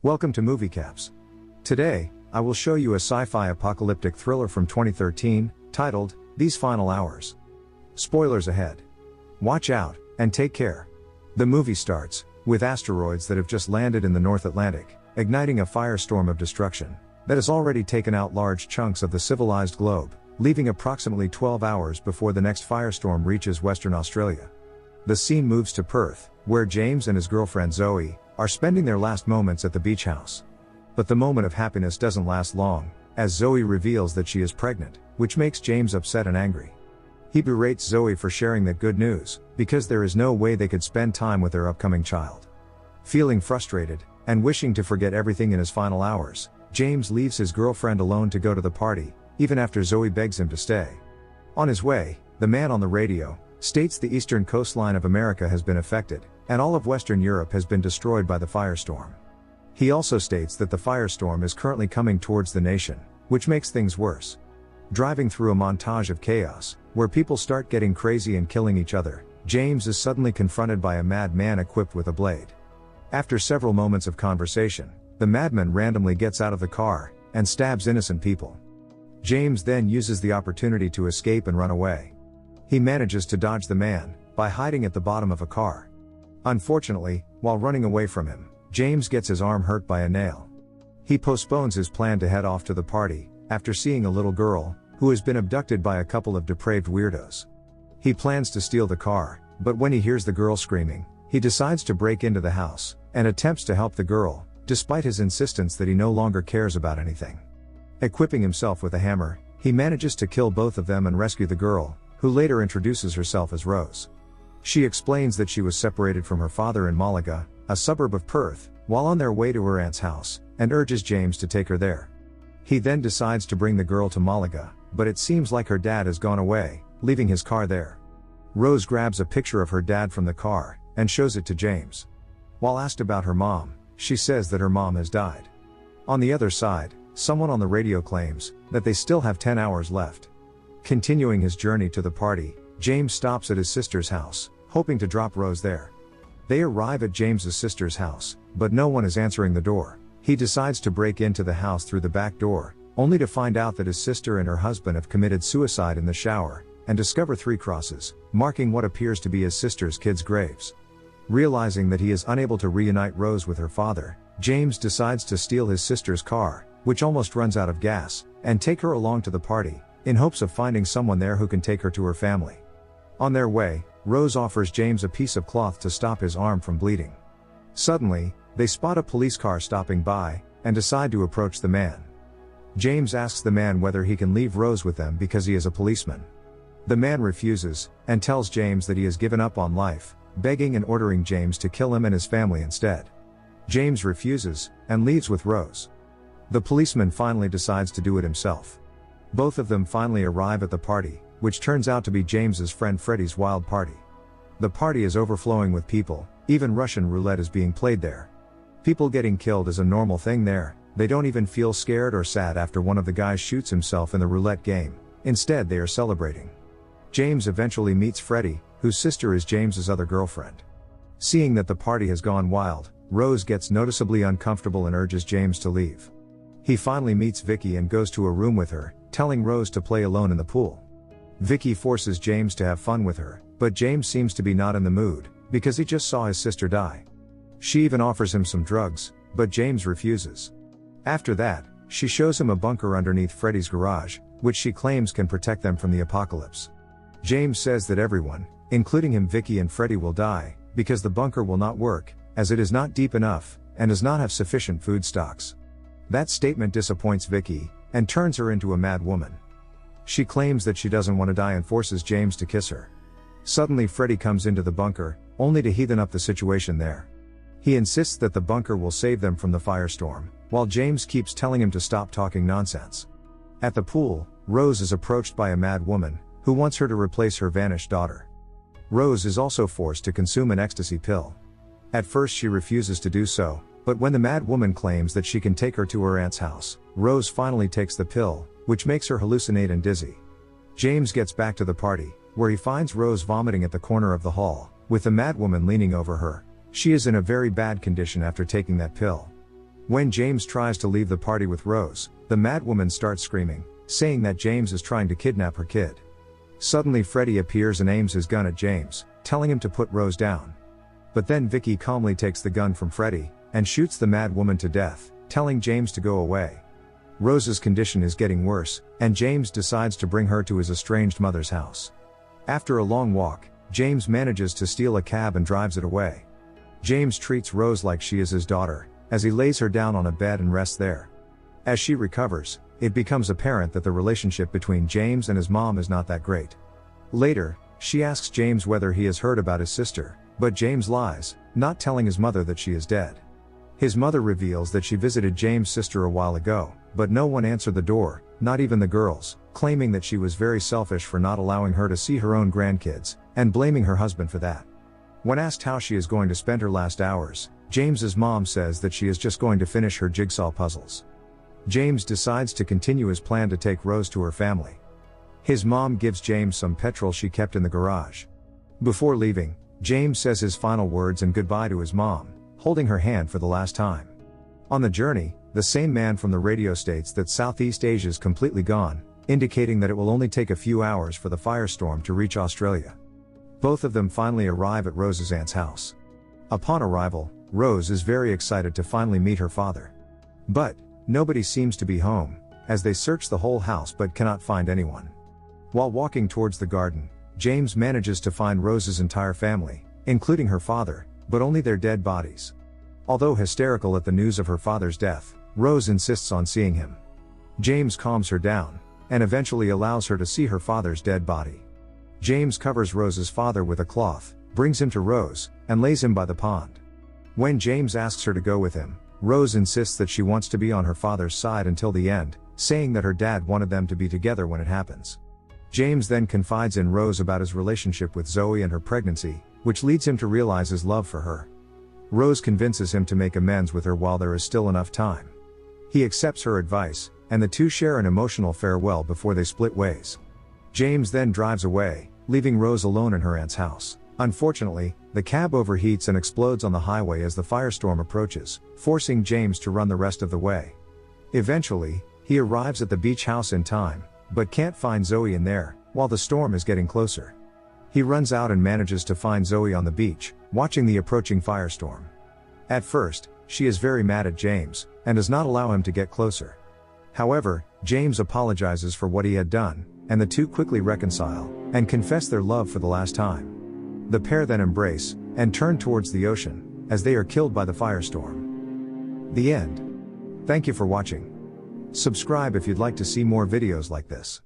Welcome to Movie Caps. Today, I will show you a sci-fi apocalyptic thriller from 2013, titled, These Final Hours. Spoilers ahead. Watch out, and take care. The movie starts with asteroids that have just landed in the North Atlantic, igniting a firestorm of destruction that has already taken out large chunks of the civilized globe, leaving approximately 12 hours before the next firestorm reaches Western Australia. The scene moves to Perth, where James and his girlfriend Zoe are spending their last moments at the beach house. But the moment of happiness doesn't last long, as Zoe reveals that she is pregnant, which makes James upset and angry. He berates Zoe for sharing that good news, because there is no way they could spend time with their upcoming child. Feeling frustrated, and wishing to forget everything in his final hours, James leaves his girlfriend alone to go to the party, even after Zoe begs him to stay. On his way, the man on the radio states the eastern coastline of America has been affected, and all of Western Europe has been destroyed by the firestorm. He also states that the firestorm is currently coming towards the nation, which makes things worse. Driving through a montage of chaos, where people start getting crazy and killing each other, James is suddenly confronted by a madman equipped with a blade. After several moments of conversation, the madman randomly gets out of the car and stabs innocent people. James then uses the opportunity to escape and run away. He manages to dodge the man by hiding at the bottom of a car. Unfortunately, while running away from him, James gets his arm hurt by a nail. He postpones his plan to head off to the party after seeing a little girl who has been abducted by a couple of depraved weirdos. He plans to steal the car, but when he hears the girl screaming, he decides to break into the house and attempts to help the girl, despite his insistence that he no longer cares about anything. Equipping himself with a hammer, he manages to kill both of them and rescue the girl, who later introduces herself as Rose. She explains that she was separated from her father in Malaga, a suburb of Perth, while on their way to her aunt's house, and urges James to take her there. He then decides to bring the girl to Malaga, but it seems like her dad has gone away, leaving his car there. Rose grabs a picture of her dad from the car, and shows it to James. While asked about her mom, she says that her mom has died. On the other side, someone on the radio claims that they still have 10 hours left. Continuing his journey to the party, James stops at his sister's house, hoping to drop Rose there. They arrive at James's sister's house, but no one is answering the door. He decides to break into the house through the back door, only to find out that his sister and her husband have committed suicide in the shower, and discover 3 crosses, marking what appears to be his sister's kids' graves. Realizing that he is unable to reunite Rose with her father, James decides to steal his sister's car, which almost runs out of gas, and take her along to the party, in hopes of finding someone there who can take her to her family. On their way, Rose offers James a piece of cloth to stop his arm from bleeding. Suddenly, they spot a police car stopping by, and decide to approach the man. James asks the man whether he can leave Rose with them because he is a policeman. The man refuses, and tells James that he has given up on life, begging and ordering James to kill him and his family instead. James refuses, and leaves with Rose. The policeman finally decides to do it himself. Both of them finally arrive at the party, which turns out to be James's friend Freddy's wild party. The party is overflowing with people, even Russian roulette is being played there. People getting killed is a normal thing there, they don't even feel scared or sad after one of the guys shoots himself in the roulette game. Instead they are celebrating. James eventually meets Freddy, whose sister is James's other girlfriend. Seeing that the party has gone wild, Rose gets noticeably uncomfortable and urges James to leave. He finally meets Vicky and goes to a room with her, telling Rose to play alone in the pool. Vicky forces James to have fun with her, but James seems to be not in the mood, because he just saw his sister die. She even offers him some drugs, but James refuses. After that, she shows him a bunker underneath Freddy's garage, which she claims can protect them from the apocalypse. James says that everyone, including him, Vicky and Freddy, will die, because the bunker will not work, as it is not deep enough, and does not have sufficient food stocks. That statement disappoints Vicky, and turns her into a mad woman. She claims that she doesn't want to die and forces James to kiss her. Suddenly Freddy comes into the bunker, only to heathen up the situation there. He insists that the bunker will save them from the firestorm, while James keeps telling him to stop talking nonsense. At the pool, Rose is approached by a mad woman, who wants her to replace her vanished daughter. Rose is also forced to consume an ecstasy pill. At first she refuses to do so, but when the mad woman claims that she can take her to her aunt's house, Rose finally takes the pill, which makes her hallucinate and dizzy. James gets back to the party, where he finds Rose vomiting at the corner of the hall, with the mad woman leaning over her. She is in a very bad condition after taking that pill. When James tries to leave the party with Rose, the madwoman starts screaming, saying that James is trying to kidnap her kid. Suddenly Freddy appears and aims his gun at James, telling him to put Rose down. But then Vicky calmly takes the gun from Freddy, and shoots the madwoman to death, telling James to go away. Rose's condition is getting worse, and James decides to bring her to his estranged mother's house. After a long walk, James manages to steal a cab and drives it away. James treats Rose like she is his daughter, as he lays her down on a bed and rests there. As she recovers, it becomes apparent that the relationship between James and his mom is not that great. Later, she asks James whether he has heard about his sister, but James lies, not telling his mother that she is dead. His mother reveals that she visited James' sister a while ago, but no one answered the door, not even the girls, claiming that she was very selfish for not allowing her to see her own grandkids, and blaming her husband for that. When asked how she is going to spend her last hours, James's mom says that she is just going to finish her jigsaw puzzles. James decides to continue his plan to take Rose to her family. His mom gives James some petrol she kept in the garage. Before leaving, James says his final words and goodbye to his mom, holding her hand for the last time. On the journey, the same man from the radio states that Southeast Asia is completely gone, indicating that it will only take a few hours for the firestorm to reach Australia. Both of them finally arrive at Rose's aunt's house. Upon arrival, Rose is very excited to finally meet her father. But nobody seems to be home, as they search the whole house but cannot find anyone. While walking towards the garden, James manages to find Rose's entire family, including her father, but only their dead bodies. Although hysterical at the news of her father's death, Rose insists on seeing him. James calms her down, and eventually allows her to see her father's dead body. James covers Rose's father with a cloth, brings him to Rose, and lays him by the pond. When James asks her to go with him, Rose insists that she wants to be on her father's side until the end, saying that her dad wanted them to be together when it happens. James then confides in Rose about his relationship with Zoe and her pregnancy, which leads him to realize his love for her. Rose convinces him to make amends with her while there is still enough time. He accepts her advice, and the two share an emotional farewell before they split ways. James then drives away, leaving Rose alone in her aunt's house. Unfortunately, the cab overheats and explodes on the highway as the firestorm approaches, forcing James to run the rest of the way. Eventually, he arrives at the beach house in time, but can't find Zoe in there, while the storm is getting closer. He runs out and manages to find Zoe on the beach, watching the approaching firestorm. At first, she is very mad at James, and does not allow him to get closer. However, James apologizes for what he had done, and the two quickly reconcile, and confess their love for the last time. The pair then embrace, and turn towards the ocean, as they are killed by the firestorm. The end. Thank you for watching. Subscribe if you'd like to see more videos like this.